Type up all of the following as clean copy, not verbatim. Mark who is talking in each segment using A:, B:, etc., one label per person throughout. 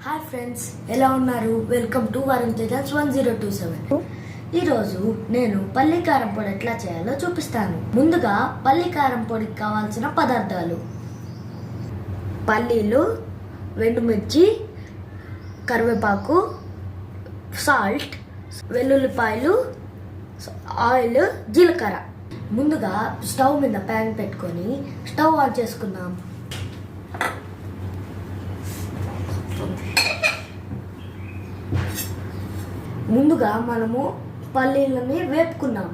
A: Hi friends, ఎలా ఉన్నారు? Welcome to Varun Tejas 1027. ఈరోజు నేను పల్లి కారం పొడి ఎట్లా చేయాలో చూపిస్తాను. ముందుగా పల్లి కారం పొడికి కావాల్సిన పదార్థాలు: పల్లీలు, ఎండుమిర్చి, కరివేపాకు, సాల్ట్, వెల్లుల్లిపాయలు, ఆయిల్, జీలకర్ర. ముందుగా స్టవ్ మీద ప్యాన్ పెట్టుకొని స్టవ్ ఆన్ చేసుకున్నాం. ముందుగా మనము పల్లీలని వేపుకున్నాం.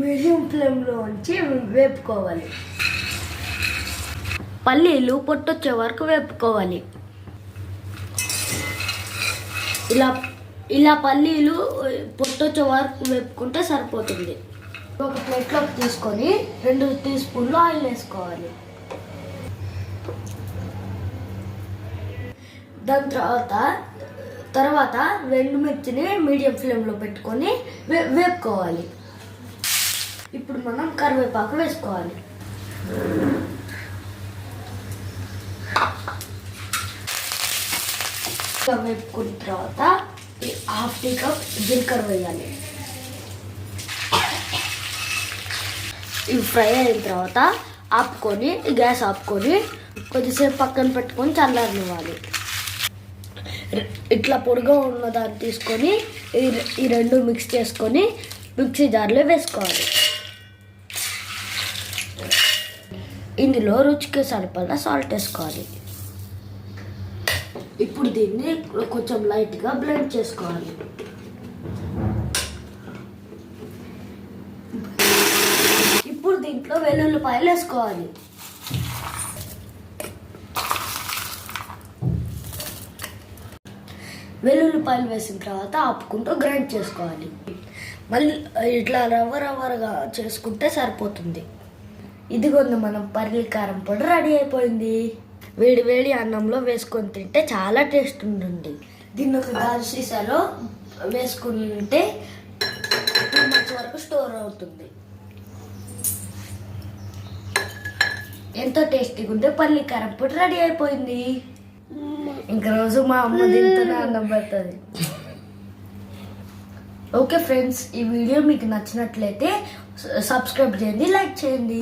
A: మీడియం ఫ్లేమ్లో ఉంచి వేపుకోవాలి. పల్లీలు పొట్టొచ్చే వరకు వేపుకోవాలి. ఇలా పల్లీలు పొట్టొచ్చే వరకు వేపుకుంటే సరిపోతుంది. ఒక ప్లేట్లోకి తీసుకొని 2 టీ స్పూన్లు ఆయిల్ వేసుకోవాలి. దాని తర్వాత ఎండుమిర్చిని మీడియం ఫ్లేమ్లో పెట్టుకొని వేపుకోవాలి. ఇప్పుడు మనం కరివేపాకు వేసుకోవాలి. వేపుకున్న తర్వాత 1/2 టీ కప్ జీలకర్ర వేయాలి. ఇవి ఫ్రై అయిన తర్వాత గ్యాస్ ఆపుకొని కొద్దిసేపు పక్కన పెట్టుకొని చల్లారనివ్వాలి. ఇట్లా పొడిగా ఉన్న దాన్ని తీసుకొని ఈ రెండు మిక్స్ చేసుకొని మిక్సీ జార్లో వేసుకోవాలి. ఇందులో రుచికి సరిపడా సాల్ట్ వేసుకోవాలి. ఇప్పుడు దీన్ని కొంచెం లైట్గా బ్లెండ్ చేసుకోవాలి. దీంట్లో వెల్లుల్లిపాయలు వేసుకోవాలి. వెల్లుల్లిపాయలు వేసిన తర్వాత ఆపుకుంటూ గ్రైండ్ చేసుకోవాలి. మళ్ళీ ఇట్లా రవ్వగా చేసుకుంటే సరిపోతుంది. ఇదిగోండి, మనం పల్లి కారం పొడి రెడీ అయిపోయింది. వేడి అన్నంలో వేసుకొని తింటే చాలా టేస్ట్ ఉంటుంది. దీన్ని ఒక గాజు సీసాలో వేసుకుంటే 2 months వరకు స్టోర్ అవుతుంది. ఎంతో టేస్టీగా ఉంటే పల్లి కారం పొడి రెడీ అయిపోయింది. ఇంకా రోజు మా అమ్మ తింటూనే అన్నం పెడుతుంది. ఓకే ఫ్రెండ్స్, ఈ వీడియో మీకు నచ్చినట్లయితే సబ్స్క్రైబ్ చేయండి, లైక్ చేయండి.